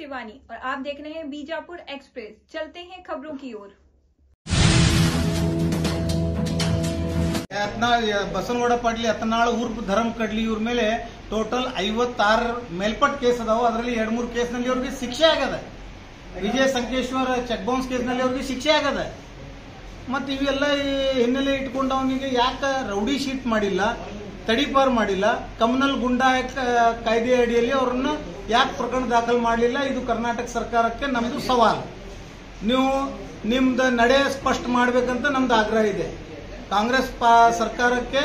शिवानी और आप देख रहे हैं बीजापुर एक्सप्रेस। चलते हैं खबरों की ओर। ಬಸನಗೌಡ ಪಾಟೀಲ್ ಯತ್ನಾಳ್ ಉರ್ಫ್ ಧರ್ಮ ಕಡ್ಲಿ ಇವ್ರ ಮೇಲೆ ಟೋಟಲ್ 56 ಮೇಲ್ಪಟ್ಟ ಕೇಸ್ ಅದಾವ. ಅದರಲ್ಲಿ 2-3 ಕೇಸ್ನಲ್ಲಿ ಅವ್ರಿಗೆ ಶಿಕ್ಷೆ ಆಗದ. ವಿಜಯ ಸಂಕೇಶ್ವರ ಚೆಕ್ ಬೌನ್ಸ್ ಕೇಸ್ನಲ್ಲಿ ಅವ್ರಿಗೆ ಶಿಕ್ಷೆ ಆಗದ. ಮತ್ತು ಇವೆಲ್ಲ ಹಿನ್ನೆಲೆ ಇಟ್ಕೊಂಡು ಅವನಿಗೆ ಯಾಕೆ ರೌಡಿ ಶೀಟ್ ಮಾಡಿಲ್ಲ, ತಡಿಪಾರ್ ಮಾಡಿಲ್ಲ, ಕಮ್ಯುನಲ್ ಗುಂಡಾ ಕಾಯ್ದೆ ಅಡಿಯಲ್ಲಿ ಅವ್ರನ್ನ ಯಾಕೆ ಪ್ರಕರಣ ದಾಖಲು ಮಾಡಲಿಲ್ಲ? ಇದು ಕರ್ನಾಟಕ ಸರ್ಕಾರಕ್ಕೆ ನಮ್ದು ಸವಾಲು. ನೀವು ನಿಮ್ದು ನಡೆ ಸ್ಪಷ್ಟ ಮಾಡಬೇಕಂತ ನಮ್ದು ಆಗ್ರಹ ಇದೆ. ಕಾಂಗ್ರೆಸ್ ಸರ್ಕಾರಕ್ಕೆ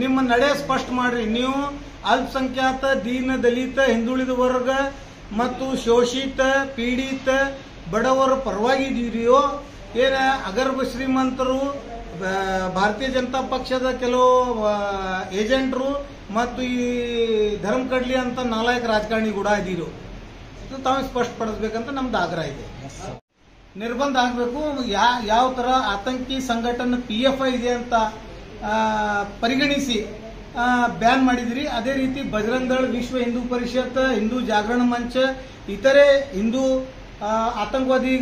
ನಿಮ್ಮ ನಡೆ ಸ್ಪಷ್ಟ ಮಾಡ್ರಿ. ನೀವು ಅಲ್ಪಸಂಖ್ಯಾತ, ದೀನ ದಲಿತ, ಹಿಂದುಳಿದ ವರ್ಗ ಮತ್ತು ಶೋಷಿತ, ಪೀಡಿತ, ಬಡವರ ಪರವಾಗಿ ಇದೀರಿಯೋ ಏನ ಅಗರ್ಭ ಶ್ರೀಮಂತರು, ಭಾರತೀಯ ಜನತಾ ಪಕ್ಷದ ಕೆಲವು ಏಜೆಂಟರು ಮತ್ತು ಈ ಧರ್ಮ ಕಡ್ಲಿ ಅಂತ ನಾಲಾಯಕ ರಾಜಕಾರಣಿ ಕೂಡ ಇದೀರು. ತಾವು ಸ್ಪಷ್ಟಪಡಿಸಬೇಕಂತ ನಮ್ದು ಆಗ್ರಹ ಇದೆ. ನಿರ್ಬಂಧ ಆಗಬೇಕು. ಯಾವ ತರ ಆತಂಕಿ ಸಂಘಟನೆ PFI ಇದೆ ಅಂತ ಪರಿಗಣಿಸಿ ಬ್ಯಾನ್ ಮಾಡಿದಿರಿ, ಅದೇ ರೀತಿ ಬಜರಂಗ ದಳ, ವಿಶ್ವ ಹಿಂದೂ ಪರಿಷತ್, ಹಿಂದೂ ಜಾಗರಣ ಮಂಚ, ಇತರೆ ಹಿಂದೂ ಆತಂಕವಾದಿ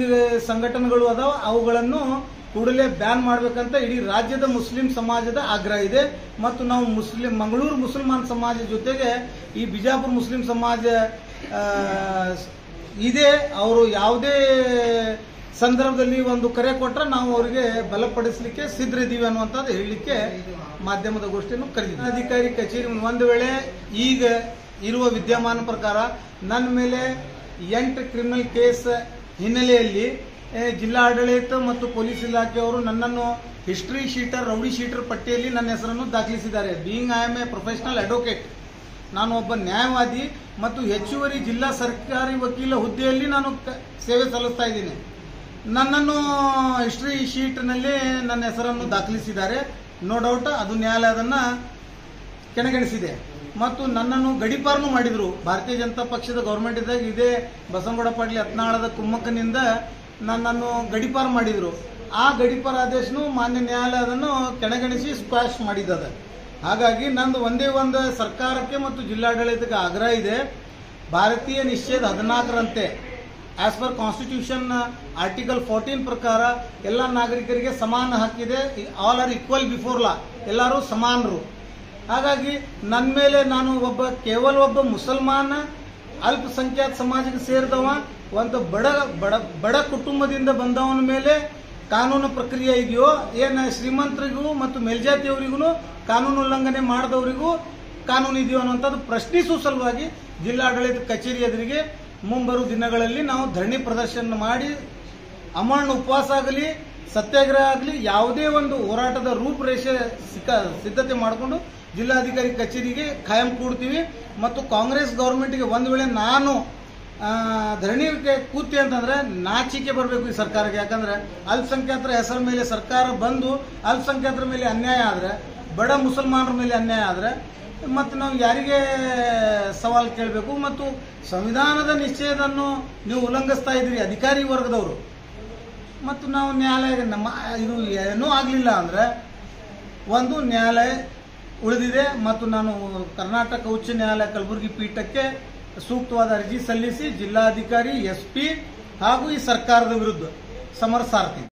ಸಂಘಟನೆಗಳು ಅದಾವ, ಅವುಗಳನ್ನು ಕೂಡಲೇ ಬ್ಯಾನ್ ಮಾಡಬೇಕಂತ ಇಡೀ ರಾಜ್ಯದ ಮುಸ್ಲಿಂ ಸಮಾಜದ ಆಗ್ರಹ ಇದೆ. ಮತ್ತು ನಾವು ಮಂಗಳೂರು ಮುಸಲ್ಮಾನ್ ಸಮಾಜ ಜೊತೆಗೆ ಈ ಬಿಜಾಪುರ ಮುಸ್ಲಿಂ ಸಮಾಜ ಇದೆ. ಅವರು ಯಾವುದೇ ಸಂದರ್ಭದಲ್ಲಿ ಒಂದು ಕರೆ ಕೊಟ್ಟರೆ ನಾವು ಅವರಿಗೆ ಬಲಪಡಿಸಲಿಕ್ಕೆ ಸಿದ್ಧರಿದ್ದೀವಿ ಅನ್ನುವಂಥದ್ದು ಹೇಳಲಿಕ್ಕೆ ಮಾಧ್ಯಮದ ಗೋಷ್ಠಿಯನ್ನು ಕರೆದಿದ್ದೀವಿ. ಅಧಿಕಾರಿ ಕಚೇರಿ ಒಂದು ವೇಳೆ ಈಗ ಇರುವ ವಿದ್ಯಮಾನ ಪ್ರಕಾರ ನನ್ನ ಮೇಲೆ 8 ಕ್ರಿಮಿನಲ್ ಕೇಸ್ ಹಿನ್ನೆಲೆಯಲ್ಲಿ ಜಿಲ್ಲಾಡಳಿತ ಮತ್ತು ಪೊಲೀಸ್ ಇಲಾಖೆಯವರು ನನ್ನನ್ನು ಹಿಸ್ಟ್ರಿ ಶೀಟರ್, ರೌಡಿ ಶೀಟರ್ ಪಟ್ಟಿಯಲ್ಲಿ ನನ್ನ ಹೆಸರನ್ನು ದಾಖಲಿಸಿದ್ದಾರೆ. Being I am A professional advocate, ನಾನು ಒಬ್ಬ ನ್ಯಾಯವಾದಿ ಮತ್ತು ಹೆಚ್ಚುವರಿ ಜಿಲ್ಲಾ ಸರ್ಕಾರಿ ವಕೀಲ ಹುದ್ದೆಯಲ್ಲಿ ನಾನು ಸೇವೆ ಸಲ್ಲಿಸ್ತಾ ಇದ್ದೀನಿ. ನನ್ನನ್ನು ಹಿಸ್ಟ್ರಿ ಶೀಟ್ನಲ್ಲಿ ನನ್ನ ಹೆಸರನ್ನು ದಾಖಲಿಸಿದ್ದಾರೆ. ನೋ ಡೌಟ್ ಅದು ನ್ಯಾಯಾಲಯ ಅದನ್ನು ಕೆಣಗಣಿಸಿದೆ. ಮತ್ತು ನನ್ನನ್ನು ಗಡೀಪಾರನು ಮಾಡಿದರು. ಭಾರತೀಯ ಜನತಾ ಪಕ್ಷದ ಗೌರ್ಮೆಂಟ್ ಇದ್ದಾಗ ಇದೇ ಬಸನಗೌಡ ಪಾಟೀಲ್ ಯತ್ನಾಳದ ಕುಮ್ಮಕ್ಕನಿಂದ ನನ್ನನ್ನು ಗಡೀಪಾರ ಮಾಡಿದರು. ಆ ಗಡೀಪಾರ ಆದೇಶನು ಮಾನ್ಯ ನ್ಯಾಯಾಲಯ ಅದನ್ನು ಕೆಣಗಣಿಸಿ ಸ್ಕ್ವಾಶ್ ಮಾಡಿದ್ದದ. ಹಾಗಾಗಿ ನಂದು ಒಂದೇ ಒಂದು ಸರ್ಕಾರಕ್ಕೆ ಮತ್ತು ಜಿಲ್ಲಾಡಳಿತಕ್ಕೆ ಆಗ್ರಹ ಇದೆ. ಭಾರತೀಯ ನಿಷೇಧ 14ರಂತೆ ಆಸ್ ಪರ್ ಕಾನ್ಸ್ಟಿಟ್ಯೂಷನ್ ಆರ್ಟಿಕಲ್ 14 ಪ್ರಕಾರ ಎಲ್ಲ ನಾಗರಿಕರಿಗೆ ಸಮಾನ ಹಕ್ಕಿದೆ. All are equal before law, ಎಲ್ಲರೂ ಸಮಾನರು. ಹಾಗಾಗಿ ನನ್ನ ಮೇಲೆ ನಾನು ಕೇವಲ ಒಬ್ಬ ಮುಸಲ್ಮಾನ ಅಲ್ಪಸಂಖ್ಯಾತ ಸಮಾಜಕ್ಕೆ ಸೇರಿದವ, ಒಂದು ಬಡ ಕುಟುಂಬದಿಂದ ಬಂದವನ ಮೇಲೆ ಕಾನೂನು ಪ್ರಕ್ರಿಯೆ ಇದೆಯೋ, ಏನು ಶ್ರೀಮಂತರಿಗೂ ಮತ್ತು ಮೇಲ್ಜಾತಿಯವರಿಗೂ ಕಾನೂನು ಉಲ್ಲಂಘನೆ ಮಾಡಿದವರಿಗೂ ಕಾನೂನು ಇದೆಯೋ ಅನ್ನುವಂಥದ್ದು ಪ್ರಶ್ನಿಸುವ ಸಲುವಾಗಿ ಜಿಲ್ಲಾಡಳಿತ ಕಚೇರಿ ಎದುರಿಗೆ ಮುಂಬರುವ ದಿನಗಳಲ್ಲಿ ನಾವು ಧರಣಿ ಪ್ರದರ್ಶನ ಮಾಡಿ ಅಮರಣ ಉಪವಾಸ ಆಗಲಿ, ಸತ್ಯಾಗ್ರಹ ಆಗಲಿ, ಯಾವುದೇ ಒಂದು ಹೋರಾಟದ ರೂಪರೇಷೆ ಸಿದ್ಧತೆ ಮಾಡಿಕೊಂಡು ಜಿಲ್ಲಾಧಿಕಾರಿ ಕಚೇರಿಗೆ ಖಾಯಂ ಕೂಡ್ತೀವಿ. ಮತ್ತು ಕಾಂಗ್ರೆಸ್ ಗೌರ್ಮೆಂಟ್ಗೆ ಒಂದು ವೇಳೆ ನಾನು ಧರಣಿಗೆ ಕೂತಿ ಅಂತಂದ್ರೆ ನಾಚಿಕೆ ಬರಬೇಕು ಈ ಸರ್ಕಾರಕ್ಕೆ. ಯಾಕಂದ್ರೆ ಅಲ್ಪಸಂಖ್ಯಾತರ ಹೆಸರ ಮೇಲೆ ಸರ್ಕಾರ ಬಂದು ಅಲ್ಪಸಂಖ್ಯಾತರ ಮೇಲೆ ಅನ್ಯಾಯ ಆದ್ರೆ, ಬಡ ಮುಸಲ್ಮಾನರ ಮೇಲೆ ಅನ್ಯಾಯ ಆದ್ರೆ ಮತ್ತು ನಾವು ಯಾರಿಗೆ ಸವಾಲು ಕೇಳಬೇಕು? ಮತ್ತು ಸಂವಿಧಾನದ ನಿಶ್ಚಯವನ್ನು ನೀವು ಉಲ್ಲಂಘಿಸ್ತಾ ಇದ್ದೀರಿ ಅಧಿಕಾರಿ ವರ್ಗದವರು. ಮತ್ತು ನಾವು ನ್ಯಾಯಾಲಯ ಇದು ಏನೂ ಆಗಲಿಲ್ಲ ಅಂದ್ರೆ ಒಂದು ನ್ಯಾಯಾಲಯ ಉಳಿದಿದೆ ಮತ್ತು ನಾನು ಕರ್ನಾಟಕ ಉಚ್ಚ ನ್ಯಾಯಾಲಯ ಕಲಬುರಗಿ ಪೀಠಕ್ಕೆ ಸೂಕ್ತವಾದ ಅರ್ಜಿ ಸಲ್ಲಿಸಿ ಜಿಲ್ಲಾಧಿಕಾರಿ, SP ಹಾಗೂ ಈ ಸರ್ಕಾರದ ವಿರುದ್ಧ ಸಮರ ಸಾರ್ತೀನಿ.